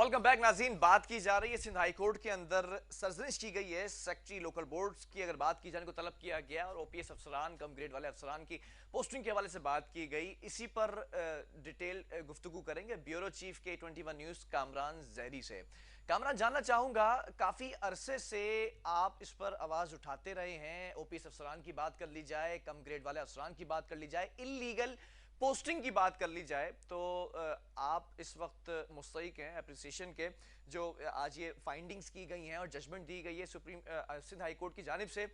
Welcome back नाज़रीन। बात की जा रही है सिंध हाई कोर्ट के अंदर सरजनिश की गई है सेक्रेटरी लोकल बोर्ड्स की। अगर बात की जाने को तलब किया गया और ओपीएस अफसरान कम ग्रेड वाले अफसरान की पोस्टिंग के हवाले से बात की गई, इसी पर डिटेल गुफ्तगू करेंगे ब्यूरो चीफ के 21 न्यूज़ कामरान जहरी से। कामरान, जानना चाहूंगा, काफ़ी अरसे से आप इस पर आवाज़ उठाते रहे हैं। ओपीएस अफसरान की बात कर ली जाए, कम ग्रेड वाले अफसरान की बात कर ली जाए, इलीगल पोस्टिंग की बात कर ली जाए, तो आप इस वक्त मुस्तहिक हैं अप्रिसिएशन के जो आज ये फाइंडिंग्स की गई हैं और जजमेंट दी गई है सुप्रीम सिंध हाई कोर्ट की जानिब से।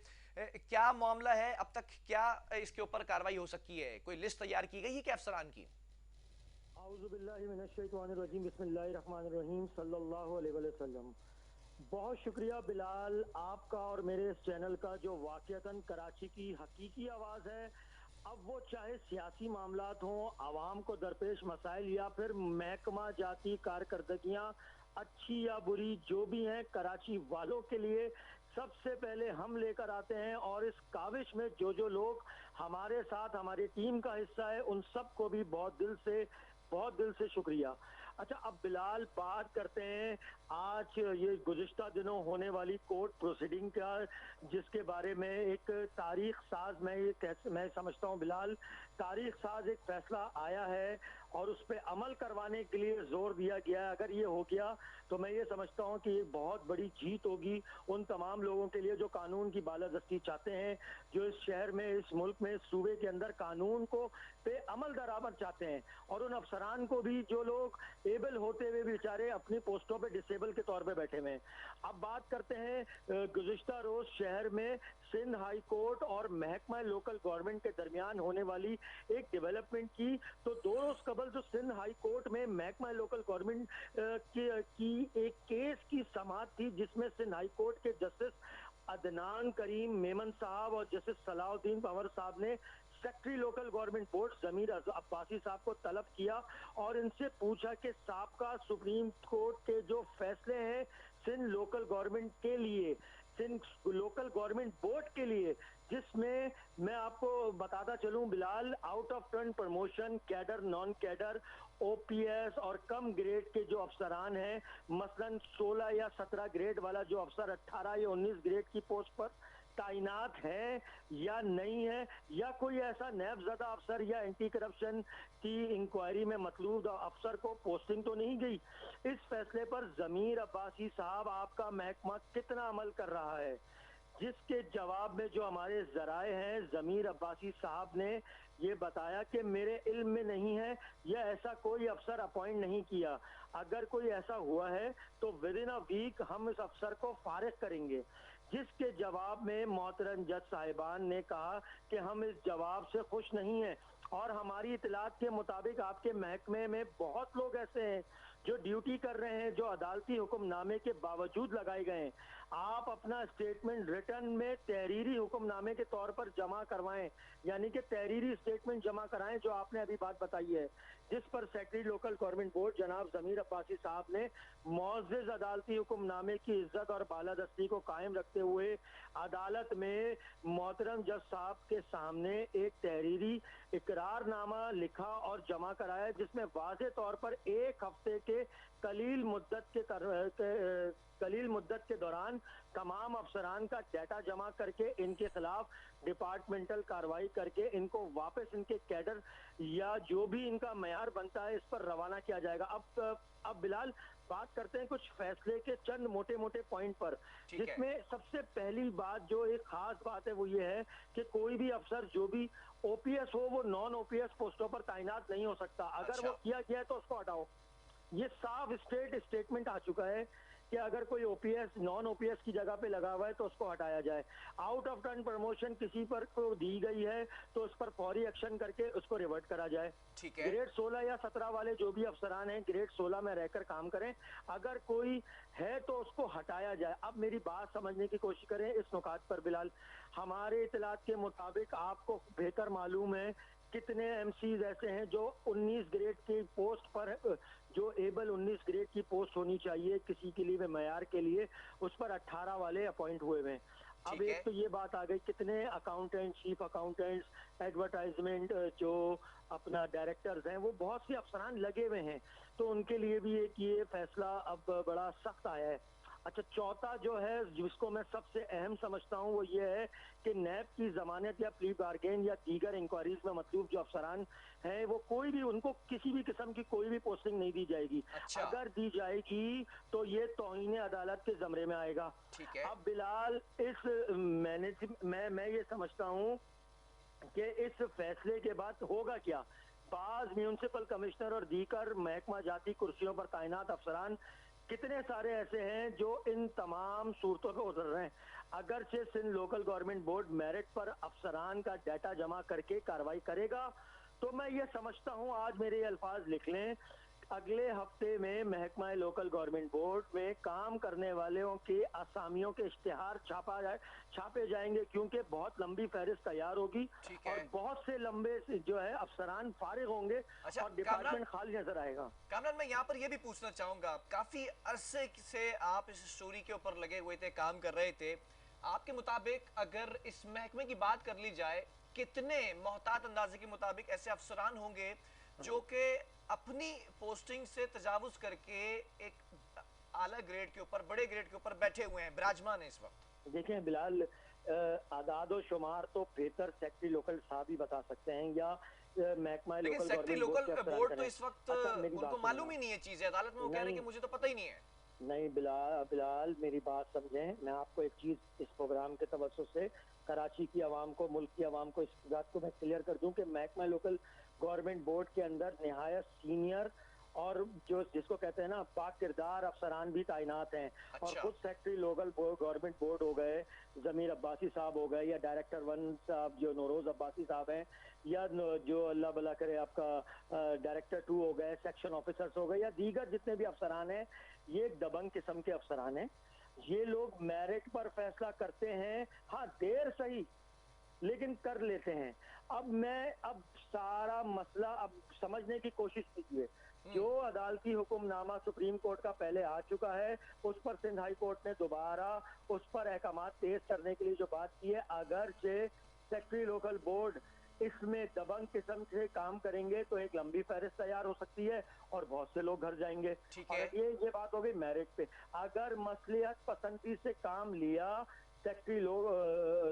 क्या मामला है अब तक, क्या इसके ऊपर कार्रवाई हो सकी है? कोई लिस्ट तैयार की गई है क्या अफसरान की? बिस्मिल्लाहिर्रहमानिर्रहीम सल्लल्लाहु अलैहि वसल्लम। बहुत शुक्रिया बिलाल आपका और मेरे इस चैनल का जो वाकईतन कराची की हकीकी आवाज़ है। अब वो चाहे सियासी मामलात हों, आवाम को दरपेश मसाइल या फिर महकमा जाती कारकर्दगियाँ अच्छी या बुरी जो भी हैं, कराची वालों के लिए सबसे पहले हम लेकर आते हैं। और इस काविश में जो जो लोग हमारे साथ हमारी टीम का हिस्सा है उन सबको भी बहुत दिल से शुक्रिया। अच्छा, अब बिलाल बात करते हैं आज ये गुज़िश्ता दिनों होने वाली कोर्ट प्रोसीडिंग का, जिसके बारे में एक तारीख साज मैं समझता हूँ बिलाल, तारीख साज एक फैसला आया है और उस पर अमल करवाने के लिए जोर दिया गया है। अगर ये हो गया तो मैं ये समझता हूँ कि एक बहुत बड़ी जीत होगी उन तमाम लोगों के लिए जो कानून की बालादस्ती चाहते हैं, जो इस शहर में, इस मुल्क में, इस सूबे के अंदर कानून को पे अमल दरामद चाहते हैं, और उन अफसरान को भी जो लोग एबल होते हुए बेचारे अपनी पोस्टों पे डिसेबल के तौर पे बैठे हुए हैं। अब बात करते हैं गुज़िश्ता रोज शहर में सिंध हाई कोर्ट और महकमा लोकल गवर्नमेंट के दरमियान होने वाली एक डेवलपमेंट की। तो 2 रोज कबल जो सिंध हाई कोर्ट में महकमा लोकल गवर्नमेंट की एक केस की समाअत थी, जिसमें सिंध हाई कोर्ट के जस्टिस अदनान करीम मेमन साहब और जस्टिस सलाउद्दीन पंवर साहब ने सेक्रेटरी लोकल गवर्नमेंट बोर्ड जमीर अब्बासी साहब को तलब किया और इनसे पूछा कि साबका सुप्रीम कोर्ट के जो फैसले हैं सिंध लोकल गवर्नमेंट के लिए, सिंध लोकल गवर्नमेंट बोर्ड के लिए, जिसमें मैं आपको बताता चलूं Bilal, out of turn promotion, cadre, non cadre, OPS और कम ग्रेड के जो अफसरान हैं, मसलन 16 या 17 ग्रेड वाला जो अफसर 18 या 19 ग्रेड की पोस्ट पर तैनात है या नहीं है, या कोई ऐसा नैबज़दा अफसर या एंटी करप्शन की इंक्वायरी में मतलूब अफसर को पोस्टिंग तो नहीं गई। इस फैसले पर जमीर अब्बासी साहब आपका महकमा कितना अमल कर रहा है? जिसके जवाब में जो हमारे जराए हैं, जमीर अब्बासी साहब ने ये बताया कि मेरे इल्म में नहीं है या ऐसा कोई अफसर अपॉइंट नहीं किया। अगर कोई ऐसा हुआ है तो विद इन अ वीक हम इस अफसर को फारिग करेंगे। जिसके जवाब में मोहतरम जज साहिबान ने कहा कि हम इस जवाब से खुश नहीं हैं, और हमारी इतलात के मुताबिक आपके महकमे में बहुत लोग ऐसे हैं जो ड्यूटी कर रहे हैं, जो अदालती हुक्मनामे के बावजूद लगाए गए हैं। आप अपना स्टेटमेंट रिटर्न में तहरीरी हुक्मनामे के तौर पर जमा करवाएं, यानी कि तहरीरी स्टेटमेंट जमा कराएं जो आपने अभी बात बताई है, जिस पर सेक्रेटरी लोकल गवर्नमेंट बोर्ड जनाब जमीर अब्बासी साहब ने मुअज़्ज़ज़ अदालती हुक्मनामे की इज्जत और बालादस्ती को कायम रखते हुए अदालत में मोहतरम जज साहब के सामने एक तहरीरी इकरारनामा लिखा और जमा कराया, जिसमें वाज़े तौर पर 1 हफ्ते के कलील मुद्दत के दौरान तमाम अफसरान का डाटा जमा करके इनके खिलाफ डिपार्टमेंटल कार्रवाई करके इनको वापस इनके कैडर या जो भी इनका मयार बनता है इस पर रवाना किया जाएगा। अब बिलाल बात करते हैं कुछ फैसले के चंद मोटे मोटे पॉइंट पर, जिसमें सबसे पहली बात जो एक खास बात है वो ये है कि कोई भी अफसर जो भी ओपीएस हो वो नॉन ओपीएस पोस्टों पर तैनात नहीं हो सकता। अगर वो किया गया है तो उसको हटाओ। ये साफ स्टेटमेंट आ चुका है कि अगर कोई ओपीएस नॉन ओपीएस की जगह पे लगा हुआ है तो उसको हटाया जाए। आउट ऑफ टर्न प्रमोशन किसी पर को दी गई है तो उस पर फौरी एक्शन करके उसको रिवर्ट करा जाए। ठीक है। ग्रेड 16 या 17 वाले जो भी अफसरान हैं ग्रेड 16 में रहकर काम करें, अगर कोई है तो उसको हटाया जाए। अब मेरी बात समझने की कोशिश करें इस नुकात पर बिलाल। हमारे इतलात के मुताबिक आपको बेहतर मालूम है कितने एमसीज ऐसे हैं जो 19 ग्रेड की पोस्ट पर, जो एबल 19 ग्रेड की पोस्ट होनी चाहिए किसी के लिए मयार के लिए, उस पर 18 वाले अपॉइंट हुए हैं। अब ठीक एक है। तो ये बात आ गई, कितने अकाउंटेंट, चीफ अकाउंटेंट्स, एडवर्टाइजमेंट जो अपना डायरेक्टर्स हैं, वो बहुत से अफसरान लगे हुए हैं, तो उनके लिए भी एक ये फैसला अब बड़ा सख्त आया है। अच्छा, चौथा जो है जिसको मैं सबसे अहम समझता हूँ वो ये है कि नैब की जमानत या प्ली बार्गेन या दीगर इंक्वायरीज में मतलूब जो अफसरान हैं, वो कोई भी, उनको किसी भी किस्म की कोई भी पोस्टिंग नहीं दी जाएगी। अच्छा। अगर दी जाएगी तो ये तौहीन अदालत के जमरे में आएगा। ठीक है। अब बिलाल, इस मैनेज मैं ये समझता हूँ कि इस फैसले के बाद होगा क्या। बाज म्यूनिसिपल कमिश्नर और दीकर महकमा जाती कुर्सियों पर तैनात अफसरान कितने सारे ऐसे हैं जो इन तमाम सूरतों पे उतर रहे हैं। अगरचे Sindh local government board merit पर अफसरान का डाटा जमा करके कार्रवाई करेगा, तो मैं ये समझता हूं, आज मेरे ये अल्फाज लिख लें, अगले हफ्ते में महकमा लोकल गवर्नमेंट बोर्ड में काम करने वालों के असामियों के इश्तिहार छापे जाएंगे, क्योंकि बहुत लंबी फहरिस्त तैयार होगी ठीक और है। बहुत से लंबे जो है अफसरान फारिग होंगे अच्छा और कामरान, डिपार्टमेंट खाली नजर आएगा। कामरान मैं यहाँ पर यह भी पूछना चाहूंगा, काफी अरसे से आप इस स्टोरी के ऊपर लगे हुए थे, काम कर रहे थे। आपके मुताबिक अगर इस महकमे की बात कर ली जाए, कितने मोहतात अंदाजे के मुताबिक ऐसे अफसरान होंगे जो कि अपनी पोस्टिंग से तजावुज करके एक आला ग्रेड के ऊपर, बड़े ग्रेड के ऊपर बैठे हुए हैं, विराजमान है इस वक्त? देखें बिलाल, आदाद शुमार तो बेहतर सेक्रेटरी लोकल साहब ही बता सकते हैं, या महकमा लेकिन लोकल सेक्रेटरी गवर्नमेंट बोर्ड के लोकल अफसरान बोर्ड तो करें। इस वक्त अच्छा, मेरी उनको बात मालूम सुनना। ही नहीं है चीजें, अदालत में वो कह रहे हैं नहीं कि मुझे तो पता ही नहीं है। नहीं बिलाल बिलाल, मेरी बात समझें। मैं आपको एक चीज इस प्रोग्राम के तवज्जुह से कराची की आवाम को, मुल्क की आवाम को, इस बात को मैं क्लियर कर दूं कि महकमा लोकल गवर्नमेंट बोर्ड के अंदर निहायत सीनियर और जो जिसको कहते हैं ना बाकिरदार अफसरान भी तैनात हैं। और अच्छा। खुद सेक्रेटरी लोकल गवर्नमेंट बोर्ड हो गए जमीर अब्बासी साहब हो गए, या डायरेक्टर वन साहब जो नौरोज अब्बासी साहब हैं, या जो अल्लाह भला करे आपका डायरेक्टर टू हो गए, सेक्शन ऑफिसर्स हो गए, या दीगर जितने भी अफसरान हैं, ये एक दबंग किस्म के अफसरान हैं। ये लोग मेरिट पर फैसला करते हैं, हाँ देर सही, लेकिन कर लेते हैं। अब सारा मसला अब समझने की कोशिश कीजिए। जो अदालती हुक्मनामा सुप्रीम कोर्ट का पहले आ चुका है, उस पर सिंध हाई कोर्ट ने दोबारा उस पर अहकामात तेज करने के लिए जो बात की है, अगर से सेक्रेटरी लोकल बोर्ड इसमें दबंग किस्म से काम करेंगे तो एक लंबी फहरिस्त तैयार हो सकती है और बहुत से लोग घर जाएंगे। ठीक और है। ये बात हो गई मेरिट पे। अगर मसलियत पसंदी से काम लिया सेक्रेटरी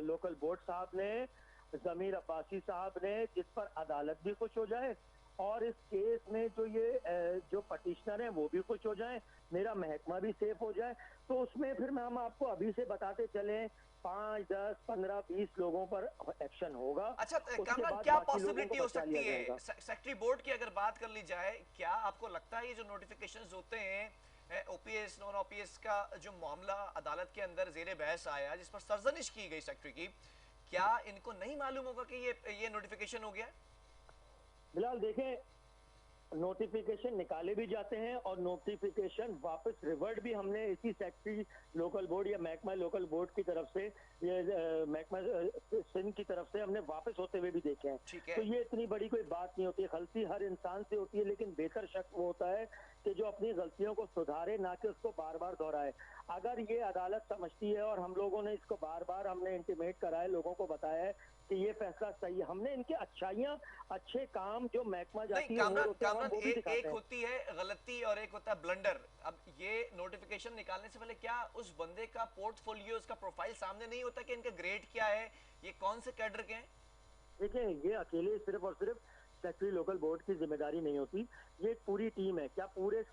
लोकल बोर्ड साहब ने, जमीर अब्बासी साहब ने, जिस पर अदालत भी खुश हो जाए और इस केस में जो ये जो पटिशनर हैं वो भी खुश हो जाएं, मेरा महकमा भी सेफ हो जाए, तो उसमें फिर हम आपको अभी से बताते चलें 5, 10, 15, 20 लोगों पर एक्शन होगा। अच्छा उसके कामरान, बाद क्या बाकी लोगों पॉसिबिलिटी को हो बचा सकती लिया है जाएगा। सेक्रेटरी बोर्ड की अगर बात कर ली जाए, क्या आपको लगता है ये जो नोटिफिकेशंस होते हैं ओपीएस नॉन ओपीएस का जो मामला अदालत के अंदर जेर बहस आया, जिस पर सरजनिश की गई सेक्रेटरी की, क्या इनको नहीं मालूम होगा कि ये नोटिफिकेशन हो गया? बिलाल देखें, नोटिफिकेशन निकाले भी जाते हैं और नोटिफिकेशन वापस रिवर्ट भी हमने इसी सेक्रेटरी लोकल बोर्ड या महकमा लोकल बोर्ड की तरफ से, ये महकमा सिंध की तरफ से हमने वापस होते हुए भी देखे हैं। ठीक है। तो ये इतनी बड़ी कोई बात नहीं होती है, गलती हर इंसान से होती है, लेकिन बेहतर शख्स वो होता है कि जो अपनी गलतियों को सुधारे, ना कि उसको बार बार दोहराए। अगर ये अदालत समझती है, और हम लोगों ने इसको बार बार हमने इंटीमेट करा है, लोगों को बताया है कि ये फैसला सही है, हमने इनकी अच्छाइयाँ, अच्छे काम जो महकमा नहीं जाती है कामरान, होते हैं, हम वो भी दिखाते एक हैं। होती है गलती और एक होता है ब्लंडर। अब ये नोटिफिकेशन निकालने से पहले क्या उस बंदे का पोर्टफोलियो, उसका प्रोफाइल सामने नहीं होता कि इनका ग्रेड क्या है, ये कौन से कैडर के हैं? देखिए, ये अकेले सिर्फ और सिर्फ सेक्रेटरी लोकल बोर्ड की जिम्मेदारी नहीं होती, ये एक पूरी टीम है। क्या पूरे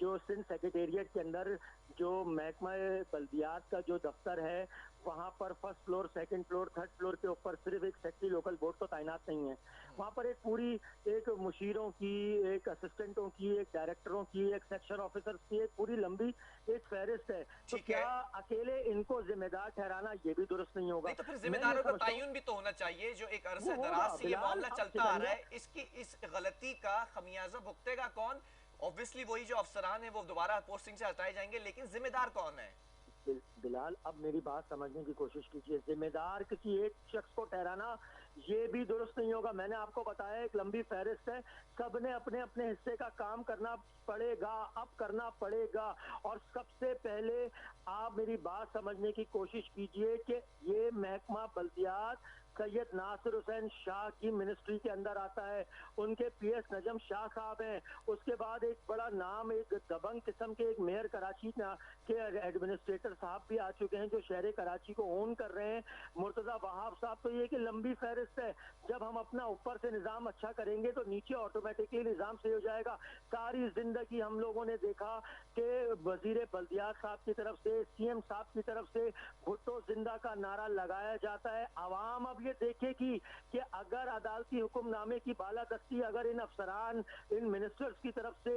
जो सिंध सेक्रेटेरिएट के अंदर जो महकमा बल्दियात का जो दफ्तर है, वहाँ पर first floor, second floor, third floor के ऊपर सिर्फ एक सेक्रेटरी लोकल बोर्ड तो तैनात नहीं है। वहाँ पर एक पूरी, एक मुशीरों की, एक असिस्टेंटों की, एक डायरेक्टरों की, एक सेक्शन ऑफिसर्स की, एक पूरी लंबी एक फहरिस्त है। तो ठीक क्या है। अकेले इनको जिम्मेदार ठहराना ये भी दुरुस्त नहीं होगा। नहीं तो फिर मैं ये जिम्मेदारों का समझता हूँ तयन भी तो होना चाहिए, जो एक वो अरसे होगा दराज से ये बिलाल। मामला अब चलता आ रहा सिकंदर, है, इसकी इस गलती का खमियाजा भुगतेगा कौन? ऑब्वियसली वही जो अफसरान है, वो दोबारा पोस्टिंग से हटाए जाएंगे, लेकिन जिम्मेदार कौन है? बिलाल, अब मेरी बात समझने की कोशिश कीजिए। जिम्मेदार किसी एक शख्स को ठहराना ये भी दुरुस्त नहीं होगा। मैंने आपको बताया एक लंबी फहरिस्त है, सबने अपने अपने हिस्से का काम करना पड़ेगा, अब करना पड़ेगा। और सबसे पहले आप मेरी बात समझने की कोशिश कीजिए कि ये महकमा बल्दियात सैयद नासिर हुसैन शाह की मिनिस्ट्री के अंदर आता है, उनके पीएस नजम शाह साहब हैं। उसके बाद एक बड़ा नाम, एक दबंग किस्म के एक मेयर कराची के एडमिनिस्ट्रेटर साहब भी आ चुके हैं जो शहर कराची को ओन कर रहे हैं, मुर्तजा वहाब साहब। तो ये कि लंबी फहरिस्त है। जब हम अपना ऊपर से निजाम अच्छा करेंगे तो नीचे ऑटोमेटिकली निजाम सही हो जाएगा। सारी जिंदगी हम लोगों ने देखा कि वजीर बल्दियात साहब की तरफ से, सीएम साहब की तरफ से भुट्टो जिंदा का नारा लगाया जाता है। आवाम अब ये देखेगी कि अगर अदालती हुक्मनामे की बालादस्ती अगर इन अफसरान, इन मिनिस्टर्स की तरफ से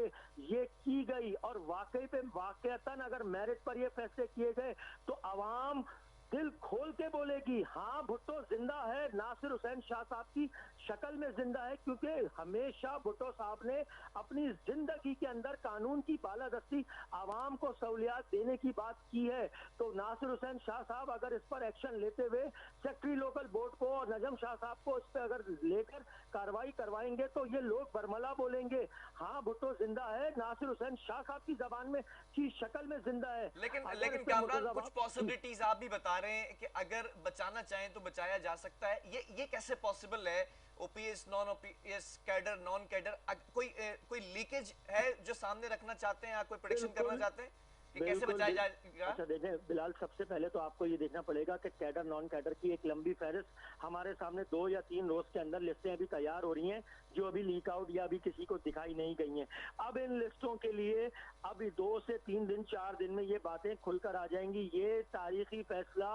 ये की गई और वाकई पे वाकईतन अगर मेरिट पर ये फैसले किए गए तो आवाम दिल खोल के बोलेगी हाँ भुट्टो जिंदा है, नासिर हुसैन शाह साहब की शक्ल में जिंदा है। क्योंकि हमेशा भुट्टो साहब ने अपनी जिंदगी के अंदर कानून की बालादस्ती आवाम को सहूलियात देने की बात की है। तो नासिर हुसैन शाह साहब अगर इस पर एक्शन लेते हुए सेक्रेटरी लोकल बोर्ड को और नजम शाह साहब को इस पर अगर लेकर कार्रवाई करवाएंगे तो ये लोग बरमला बोलेंगे हाँ भुट्टो जिंदा है, नासिर हुसैन शाह साहब की जबान में की शक्ल में जिंदा है। लेकिन कामरान, कुछ पॉसिबिलिटीज आप भी बता रहे हैं कि अगर बचाना चाहें तो बचाया जा सकता है। ये कैसे पॉसिबल है? OPS, non OPS, cadre, non cadre, कोई लीकेज है जो सामने रखना चाहते हैं या कोई प्रेडिक्शन करना चाहते हैं कि कैसे बचाया जाएगा? अच्छा देखें बिलाल, सबसे पहले तो आपको ये देखना पड़ेगा कि कैडर नॉन कैडर की एक लंबी फहरिस्त हमारे सामने 2 या 3 रोज के अंदर लिस्टें अभी तैयार हो रही हैं जो अभी लीक आउट या अभी किसी को दिखाई नहीं गई हैं। अब इन लिस्टों के लिए अभी 2 से 3 दिन 4 दिन में ये बातें खुलकर आ जाएंगी। ये तारीखी फैसला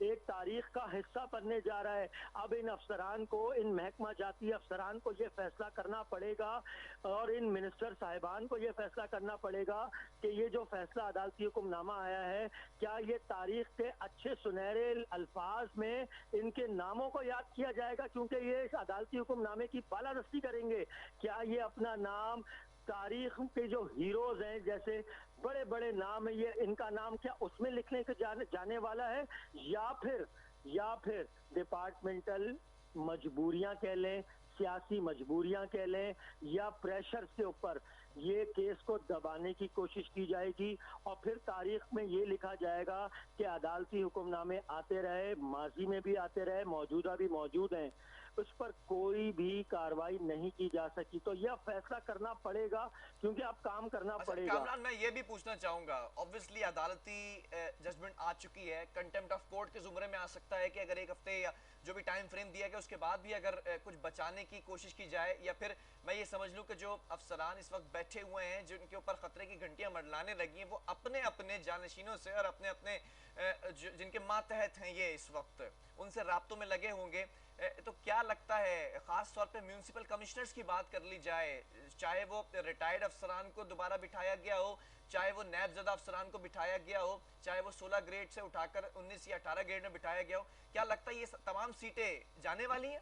एक तारीख का हिस्सा बनने जा रहा है। अब इन अफसरान को, इन महकमा जाती अफसरान को ये फैसला करना पड़ेगा और इन मिनिस्टर साहिबान को ये फैसला करना पड़ेगा कि ये जो फैसला अदालती हुक्मनामा आया है क्या ये तारीख के अच्छे सुनहरे अल्फाज में इनके नामों को याद किया जाएगा, क्योंकि ये इस अदालती हुक्मनामे की बालादस्ती करेंगे। क्या ये अपना नाम तारीख के जो हीरोज हैं, जैसे बड़े बड़े नाम है, ये इनका नाम क्या उसमें लिखने के जाने वाला है, या फिर डिपार्टमेंटल मजबूरियां कह लें, सियासी मजबूरियां कह लें, या प्रेशर के ऊपर ये केस को दबाने की कोशिश की जाएगी और फिर तारीख में ये लिखा जाएगा कि अदालती हुक्मनामे आते रहे, माजी में भी आते रहे, मौजूदा भी मौजूद हैं, उस पर कोई भी कार्रवाई नहीं की जा सकी। तो यह फैसला करना पड़ेगा क्योंकि अब काम करना पड़ेगा। कामरान, मैं ये भी पूछना चाहूंगा, ऑब्वियसली अदालती जजमेंट आ चुकी है, कंटेम्प्ट ऑफ कोर्ट के जुमरे में आ सकता है कि अगर एक हफ्ते या जो भी टाइम फ्रेम दिया गया उसके बाद भी अगर कुछ बचाने की कोशिश की जाए, या फिर मैं ये समझ लूं कि जो अफसरान इस वक्त बैठे हुए हैं जिनके ऊपर खतरे की घंटियां मंडलाने लगी हैं वो अपने अपने जानशीनों से और अपने अपने जिनके मातहत हैं ये इस वक्त उनसे राब्तों में लगे होंगे, तो क्या लगता है, खास तौर पे म्यूनिसिपल कमिश्नर्स की बात कर ली जाए, चाहे वो रिटायर्ड अफसरान को दोबारा बिठाया गया हो, चाहे वो नैबजदा अफसरान को बिठाया गया हो, चाहे वो 16 ग्रेड से उठाकर 19 या 18 ग्रेड में बिठाया गया हो, क्या लगता है ये तमाम सीटें जाने वाली हैं?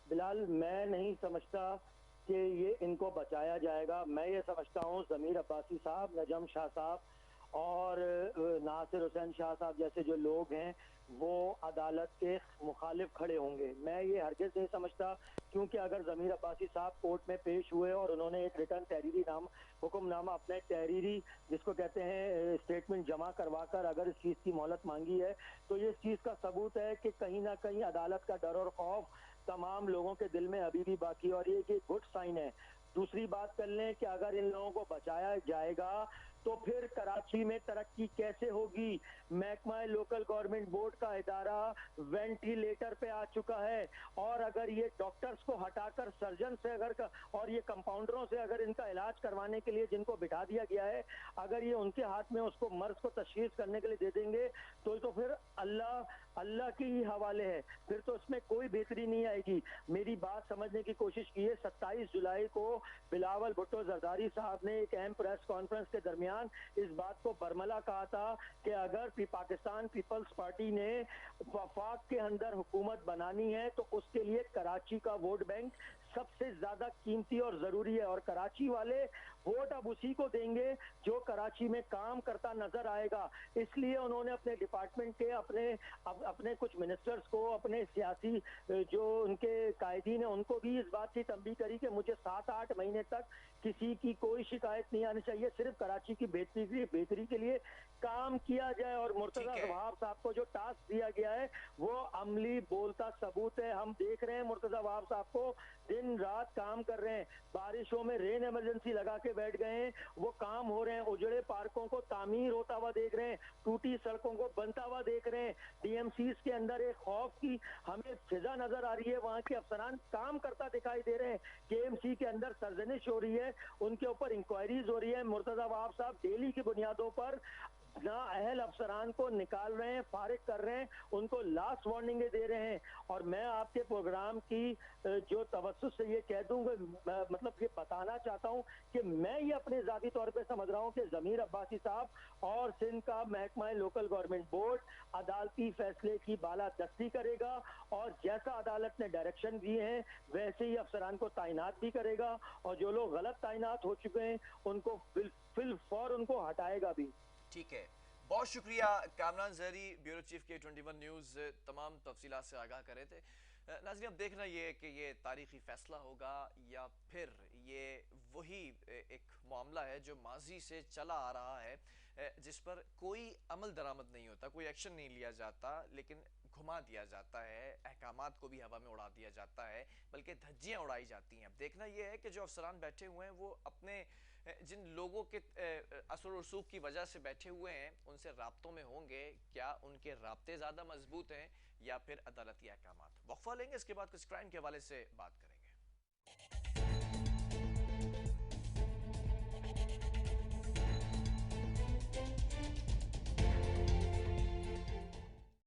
बिलाल, मैं नहीं समझता कि ये इनको बचाया जाएगा। मैं ये समझता हूँ जमीर अब्बासी साहब, नजम शाह साहब और नासिर हुसैन शाह साहब जैसे जो लोग हैं वो अदालत के मुखालिफ खड़े होंगे। मैं ये हरगिज़ नहीं समझता, क्योंकि अगर ज़मीर अब्बासी साहब कोर्ट में पेश हुए और उन्होंने एक रिटर्न तहरीरी हुक्मनामा अपने तहरीरी जिसको कहते हैं स्टेटमेंट जमा करवा कर अगर इस चीज़ की मोहलत मांगी है तो ये इस चीज़ का सबूत है कि कहीं ना कहीं अदालत का डर और खौफ तमाम लोगों के दिल में अभी भी बाकी, और ये एक गुड साइन है। दूसरी बात कर लें कि अगर इन लोगों को बचाया जाएगा तो फिर कराची में तरक्की कैसे होगी। महकमा लोकल गवर्नमेंट बोर्ड का इदारा वेंटिलेटर पे आ चुका है और अगर ये डॉक्टर्स को हटाकर सर्जन से अगर और ये कंपाउंडरों से अगर इनका इलाज करवाने के लिए जिनको बिठा दिया गया है अगर ये उनके हाथ में उसको मर्ज को तशखीस करने के लिए दे देंगे तो फिर अल्लाह के ही हवाले है, फिर तो उसमें कोई बेहतरी नहीं आएगी। मेरी बात समझने की कोशिश कीजिए। 27 जुलाई को बिलावल भुट्टो जरदारी साहब ने एक अहम प्रेस कॉन्फ्रेंस के दरमियान इस बात को बरमला कहा था कि अगर पाकिस्तान पीपल्स पार्टी ने वफाक के अंदर हुकूमत बनानी है तो उसके लिए कराची का वोट बैंक सबसे ज्यादा कीमती और जरूरी है, और कराची वाले वोट अब उसी को देंगे जो कराची में काम करता नजर आएगा। इसलिए उन्होंने अपने डिपार्टमेंट के अपने कुछ मिनिस्टर्स को, अपने सियासी जो उनके कायदीन है उनको भी इस बात की तंबीह करी कि मुझे 7-8 महीने तक किसी की कोई शिकायत नहीं आनी चाहिए, सिर्फ कराची की बेहतरी के लिए काम किया जाए। और मुर्तजा ठीक है। वहाब साहब को जो टास्क दिया गया है वो अमली बोलता सबूत है। हम देख रहे हैं मुर्तजा वहाब साहब को दिन रात काम कर रहे हैं, बारिशों में रेन इमरजेंसी लगा के बैठ गए हैं, वो काम हो रहे हैं, उजड़े पार्कों को तामीर होता हुआ देख रहे हैं, टूटी सड़कों को बनता हुआ देख रहे हैं। डीएमसीज के अंदर एक खौफ की हमें फिजा नजर आ रही है, वहां के अफसरान काम करता दिखाई दे रहे हैं। केएमसी के अंदर सरजनिश हो रही है, उनके ऊपर इंक्वायरीज हो रही है। मुर्तजा वहाब साहब डेली की बुनियादों पर ना अहल अफसरान को निकाल रहे हैं, फारिग कर रहे हैं, उनको लास्ट वार्निंगें दे रहे हैं। और मैं आपके प्रोग्राम की जो तवज्जुह से ये कह दूं, मतलब ये बताना चाहता हूं कि मैं ये अपने जाती तौर पे समझ रहा हूं कि जमीर अब्बासी साहब और सिंध का महकमा लोकल गवर्नमेंट बोर्ड अदालती फैसले की बालादस्ती करेगा और जैसा अदालत ने डायरेक्शन दिए हैं वैसे ही अफसरान को तैनात भी करेगा, और जो लोग गलत तैनात हो चुके हैं उनको फिल उनको हटाएगा भी। ठीक है, बहुत शुक्रिया। कामरान जहरी, ब्यूरो चीफ के 21 न्यूज़, तमाम तफसीलात से आगाह कर रहे थे। नाज़रीन, अब देखना ये है कि ये तारीखी फैसला होगा या फिर ये वही एक मामला है जो माजी से चला आ रहा है, जिस पर कोई अमल दरामद नहीं होता, कोई एक्शन नहीं लिया जाता, लेकिन घुमा दिया जाता है, अहकामात को भी हवा में उड़ा दिया जाता है, बल्कि धज्जियाँ उड़ाई जाती हैं। अब देखना यह है कि जो अफसरान बैठे हुए हैं वो अपने जिन लोगों के असर रसूख की वजह से बैठे हुए हैं उनसे राब्तों में होंगे, क्या उनके राब्ते ज़्यादा मजबूत हैं या फिर अदालती अहकामात। वक्फा लेंगे, इसके बाद कुछ क्राइम के हवाले से बात करेंगे।